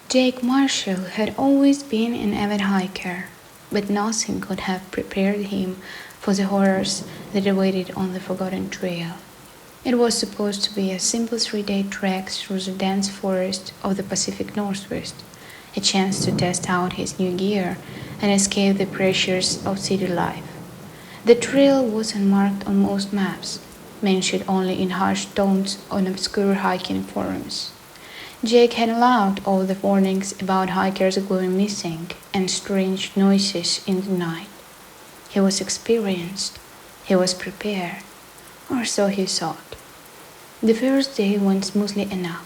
Jake Marshall had always been an avid hiker, but nothing could have prepared him for the horrors that awaited on the Forgotten Trail. It was supposed to be a simple 3-day trek through the dense forest of the Pacific Northwest, a chance to test out his new gear and escape the pressures of city life. The trail wasn't marked on most maps, mentioned only in harsh tones on obscure hiking forums. Jake had allowed all the warnings about hikers going missing and strange noises in the night. He was experienced, he was prepared, or so he thought. The first day went smoothly enough.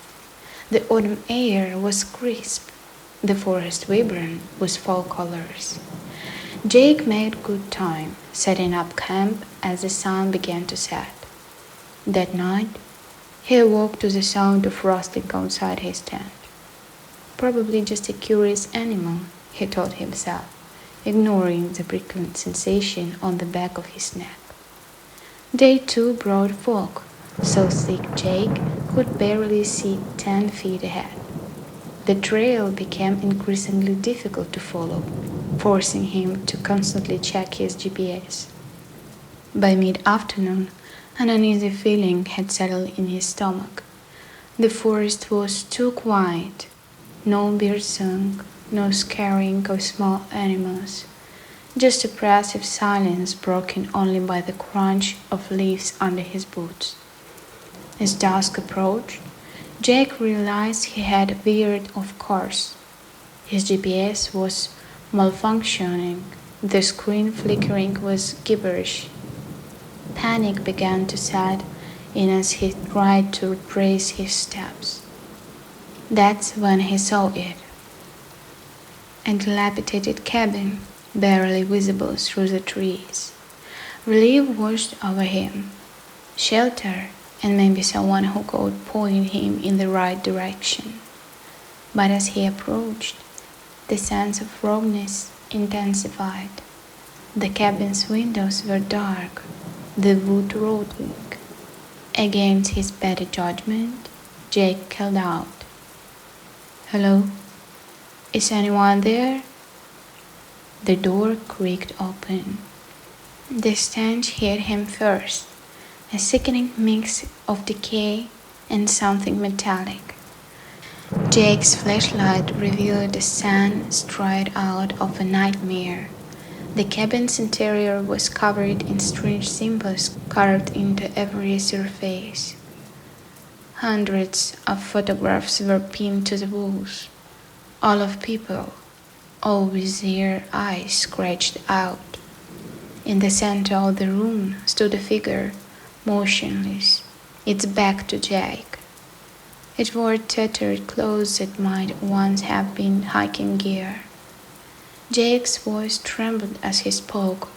The autumn air was crisp, the forest vibrant with fall colors. Jake made good time, setting up camp as the sun began to set. That night, he awoke to the sound of rustling outside his tent. Probably just a curious animal, he told himself, ignoring the prickling sensation on the back of his neck. Day 2 brought fog, so thick Jake could barely see 10 feet ahead. The trail became increasingly difficult to follow, forcing him to constantly check his GPS. By mid-afternoon, an uneasy feeling had settled in his stomach. The forest was too quiet. No birdsong, no scaring of small animals. Just oppressive silence broken only by the crunch of leaves under his boots. As dusk approached, Jake realized he had veered off course. His GPS was malfunctioning, the screen flickering was gibberish. Panic began to set in as he tried to retrace his steps. That's when he saw it. A dilapidated cabin, barely visible through the trees. Relief washed over him. Shelter, and maybe someone who could point him in the right direction. But as he approached, the sense of wrongness intensified. The cabin's windows were dark, the wood rotting. Against his better judgment, Jake called out, "Hello? Is anyone there?" The door creaked open. The stench hit him first, a sickening mix of decay and something metallic. Jake's flashlight revealed the sun straight out of a nightmare. The cabin's interior was covered in strange symbols carved into every surface. Hundreds of photographs were pinned to the walls, all of people, all with their eyes scratched out. In the center of the room stood a figure, motionless, its back to Jake. It wore tattered clothes that might once have been hiking gear. Jake's voice trembled as he spoke.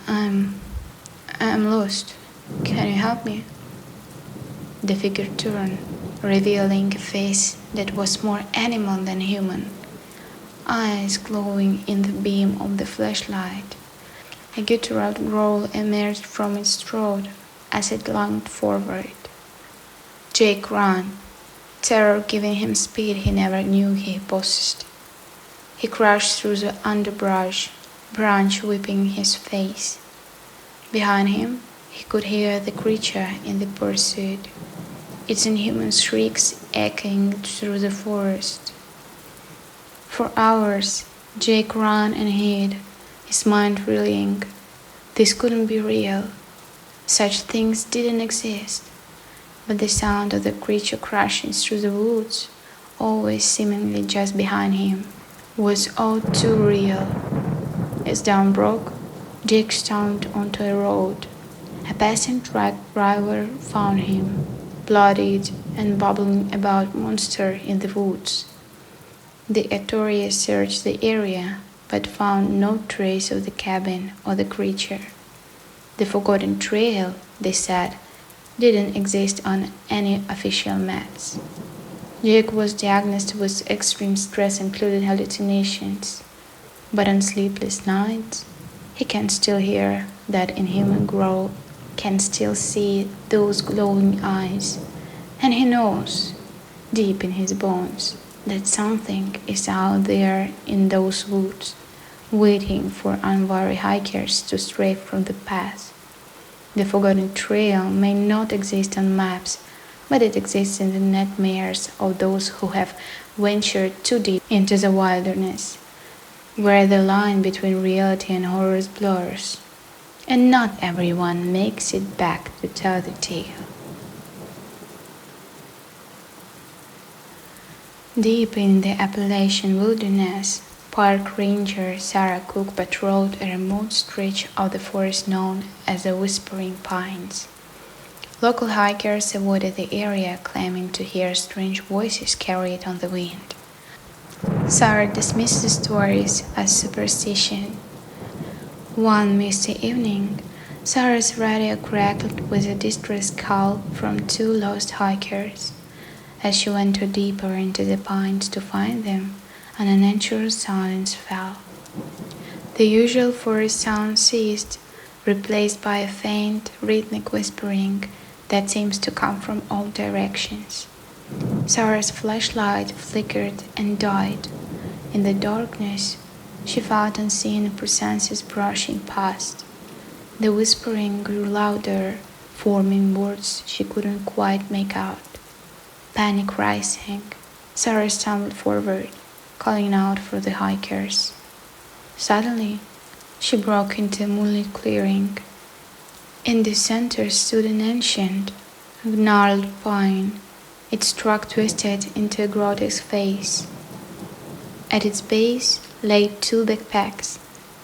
I'm lost. Can you help me?" The figure turned, revealing a face that was more animal than human, eyes glowing in the beam of the flashlight. A guttural growl emerged from its throat as it lunged forward. Jake ran, terror giving him speed he never knew he possessed. He crashed through the underbrush, branch whipping his face. Behind him, he could hear the creature in the pursuit, its inhuman shrieks echoing through the forest. For hours, Jake ran and hid, his mind reeling. This couldn't be real. Such things didn't exist. But the sound of the creature crashing through the woods, always seemingly just behind him, was all too real. As dawn broke, Jake stomped onto a road. A passing truck driver found him, bloodied and babbling about monster in the woods. The authorities searched the area, but found no trace of the cabin or the creature. The Forgotten Trail, they said, didn't exist on any official maps. Jake was diagnosed with extreme stress including hallucinations, but on sleepless nights, he can still hear that inhuman growl, can still see those glowing eyes, and he knows, deep in his bones, that something is out there in those woods, waiting for unwary hikers to stray from the path. The forgotten trail may not exist on maps, but it exists in the nightmares of those who have ventured too deep into the wilderness, where the line between reality and horror blurs, and not everyone makes it back to tell the tale. Deep in the Appalachian wilderness, park ranger Sarah Cook patrolled a remote stretch of the forest known as the Whispering Pines. Local hikers avoided the area, claiming to hear strange voices carried on the wind. Sarah dismissed the stories as superstition. One misty evening, Sarah's radio crackled with a distress call from two lost hikers. As she ventured deeper into the pines to find them, an unnatural silence fell. The usual forest sound ceased, replaced by a faint, rhythmic whispering that seems to come from all directions. Sarah's flashlight flickered and died. In the darkness, she felt unseen presences brushing past. The whispering grew louder, forming words she couldn't quite make out. Panic rising, Sarah stumbled forward, calling out for the hikers. Suddenly, she broke into a moonlit clearing. In the center stood an ancient, gnarled pine, its trunk twisted into a grotesque face. At its base lay two backpacks,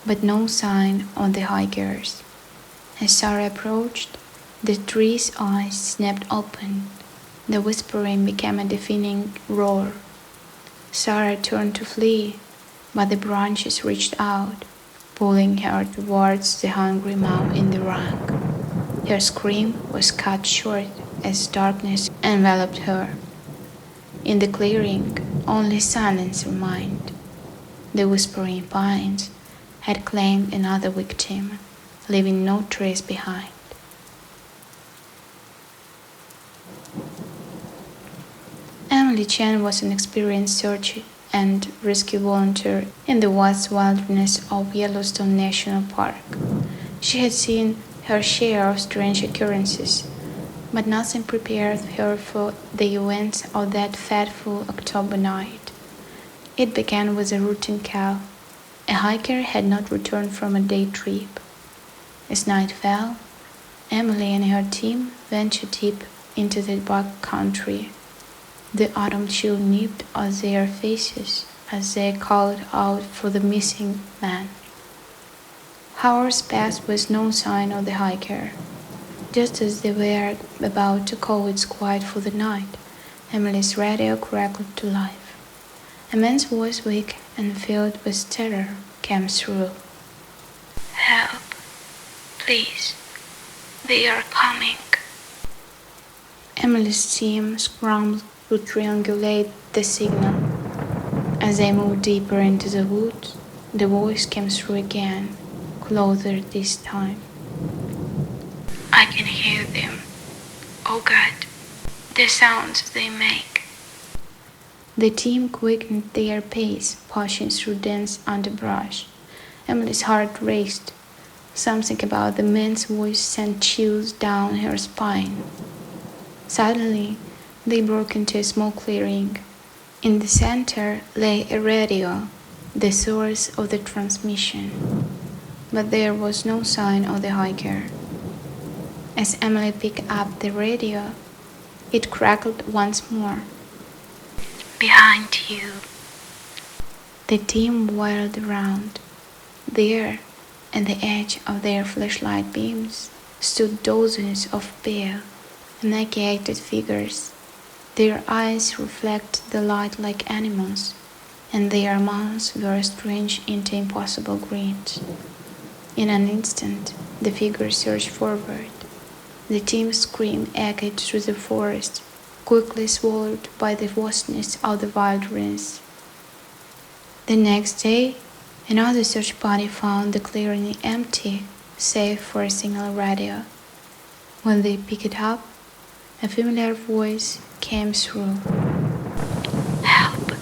but no sign of the hikers. As Sarah approached, the tree's eyes snapped open. The whispering became a deafening roar. Sarah turned to flee, but the branches reached out, pulling her towards the hungry maw in the rank. Her scream was cut short as darkness enveloped her. In the clearing, only silence remained. The whispering pines had claimed another victim, leaving no trace behind. Emily Chen was an experienced search and rescue volunteer in the vast wilderness of Yellowstone National Park. She had seen her share of strange occurrences, but nothing prepared her for the events of that fateful October night. It began with a routine call. A hiker had not returned from a day trip. As night fell, Emily and her team ventured deep into the backcountry. The autumn chill nipped at their faces as they called out for the missing man. Hours passed with no sign of the hiker. Just as they were about to call it quiet for the night, Emily's radio crackled to life. A man's voice, weak and filled with terror, came through. "Help, please, they are coming." Emily's team scrambled to triangulate the signal. As they moved deeper into the woods, the voice came through again, closer this time. "I can hear them. Oh God, the sounds they make." The team quickened their pace, pushing through dense underbrush. Emily's heart raced. Something about the man's voice sent chills down her spine. Suddenly, they broke into a small clearing. In the center lay a radio, the source of the transmission. But there was no sign of the hiker. As Emily picked up the radio, it crackled once more. "Behind you." The team whirled around. There, at the edge of their flashlight beams, stood dozens of pale, emaciated figures. Their eyes reflected the light like animals, and their mouths were strange into impossible grins. In an instant, the figures surged forward. The team's scream echoed through the forest, quickly swallowed by the vastness of the wilderness. The next day, another search party found the clearing empty, save for a single radio. When they picked it up, a familiar voice came through. "Help,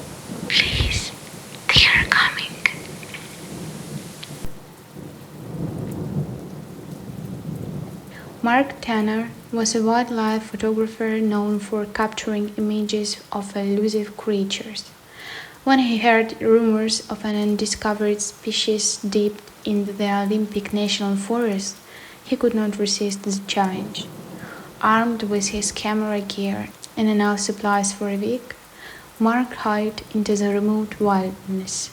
Mark Tanner was a wildlife photographer known for capturing images of elusive creatures. When he heard rumors of an undiscovered species deep in the Olympic National Forest, he could not resist the challenge. Armed with his camera gear and enough supplies for a week, Mark hiked into the remote wilderness.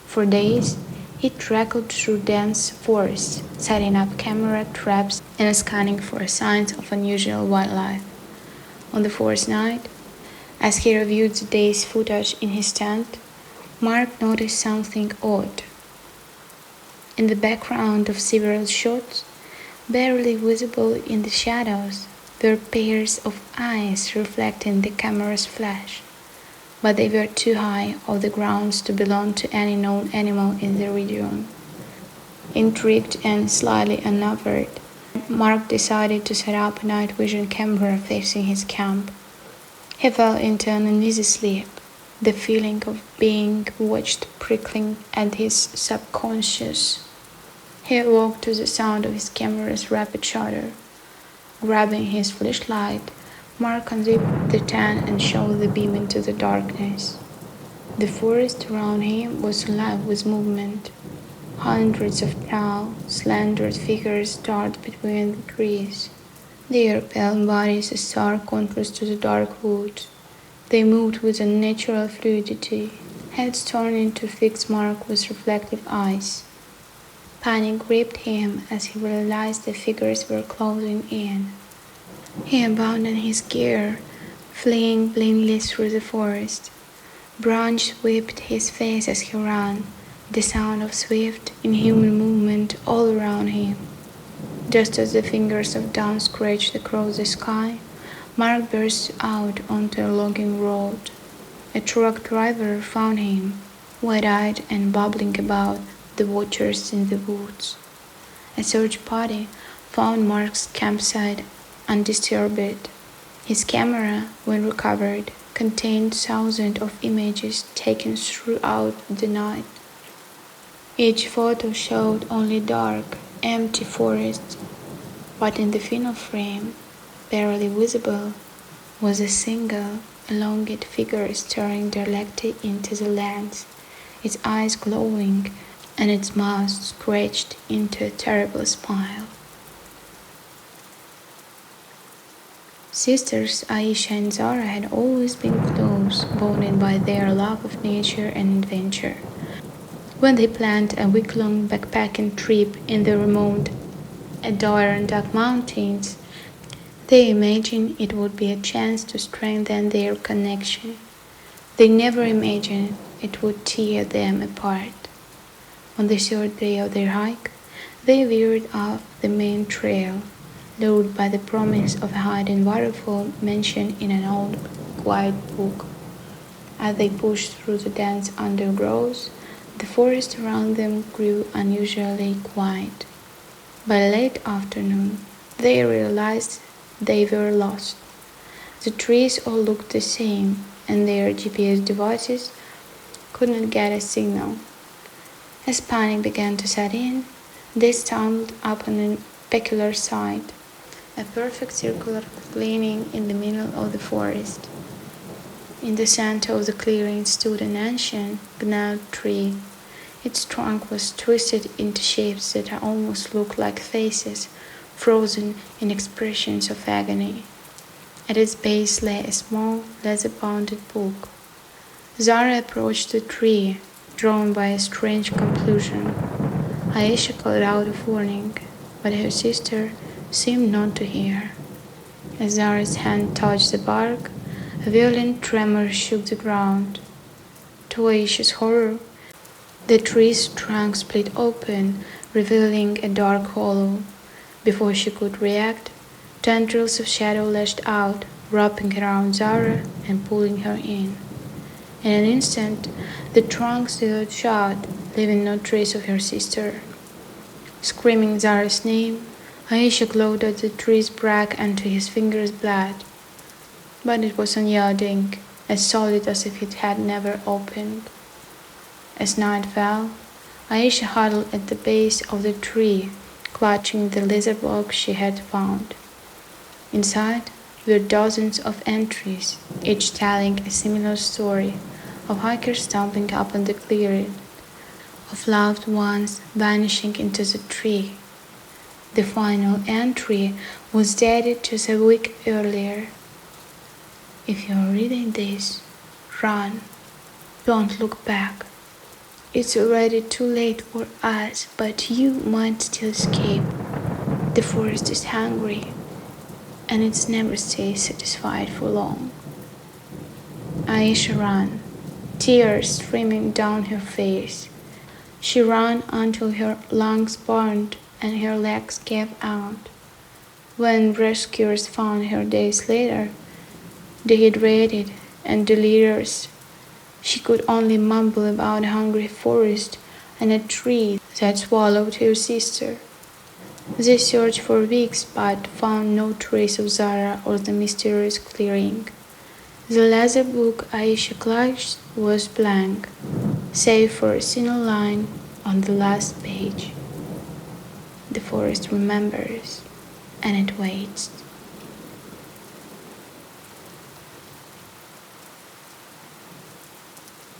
For days, he trekked through dense forests, setting up camera traps and scanning for signs of unusual wildlife. On the fourth night, as he reviewed the day's footage in his tent, Mark noticed something odd. In the background of several shots, barely visible in the shadows, were pairs of eyes reflecting the camera's flash, but they were too high off the ground to belong to any known animal in the region. Intrigued and slightly unnerved, Mark decided to set up a night vision camera facing his camp. He fell into an uneasy sleep, the feeling of being watched prickling at his subconscious. He awoke to the sound of his camera's rapid shutter. Grabbing his flashlight, Mark unzipped the tent and shone the beam into the darkness. The forest around him was alive with movement. Hundreds of tall, slender figures darted between the trees. Their pale bodies a stark contrast to the dark woods. They moved with unnatural fluidity, heads turned into fixed Mark with reflective eyes. Panic gripped him as he realized the figures were closing in. He abandoned his gear, fleeing blindly through the forest. Branches whipped his face as he ran, the sound of swift, inhuman movement all around him. Just as the fingers of dawn scratched across the sky, Mark burst out onto a logging road. A truck driver found him, wide-eyed and babbling about the watchers in the woods. A search party found Mark's campsite undisturbed. His camera, when recovered, contained thousands of images taken throughout the night. Each photo showed only dark, empty forest, but in the final frame, barely visible, was a single, elongated figure staring directly into the lens, its eyes glowing and its mouth scratched into a terrible smile. Sisters Aisha and Zara had always been close, bonded by their love of nature and adventure. When they planned a week-long backpacking trip in the remote Adirondack Mountains, they imagined it would be a chance to strengthen their connection. They never imagined it would tear them apart. On the third day of their hike, they veered off the main trail, lured by the promise of a hidden waterfall mentioned in an old guidebook. As they pushed through the dense undergrowth, the forest around them grew unusually quiet. By late afternoon, they realized they were lost. The trees all looked the same, and their GPS devices could not get a signal. As panic began to set in, they stumbled upon a peculiar sight, a perfect circular clearing in the middle of the forest. In the center of the clearing stood an ancient, gnarled tree. Its trunk was twisted into shapes that almost looked like faces, frozen in expressions of agony. At its base lay a small, leather-bound book. Zara approached the tree, drawn by a strange compulsion. Aisha called out a warning, but her sister seemed not to hear. As Zara's hand touched the bark, a violent tremor shook the ground. To Aisha's horror, the tree's trunk split open, revealing a dark hollow. Before she could react, tendrils of shadow lashed out, wrapping around Zara and pulling her in. In an instant, the trunk slid shut, leaving no trace of her sister. Screaming Zara's name, Aisha clawed at the tree's bark and to his fingers' blood. But it was unyielding, as solid as if it had never opened. As night fell, Aisha huddled at the base of the tree, clutching the leather box she had found. Inside were dozens of entries, each telling a similar story of hikers stumbling upon the clearing, of loved ones vanishing into the tree. The final entry was dated just a week earlier. If you're reading this, run. Don't look back. It's already too late for us, but you might still escape. The forest is hungry, and it never stays satisfied for long. Aisha ran, tears streaming down her face. She ran until her lungs burned and her legs gave out. When rescuers found her days later, dehydrated and delirious, she could only mumble about a hungry forest and a tree that swallowed her sister. They searched for weeks but found no trace of Zara or the mysterious clearing. The leather book Aisha clutched was blank, save for a single line on the last page. The forest remembers, and it waits.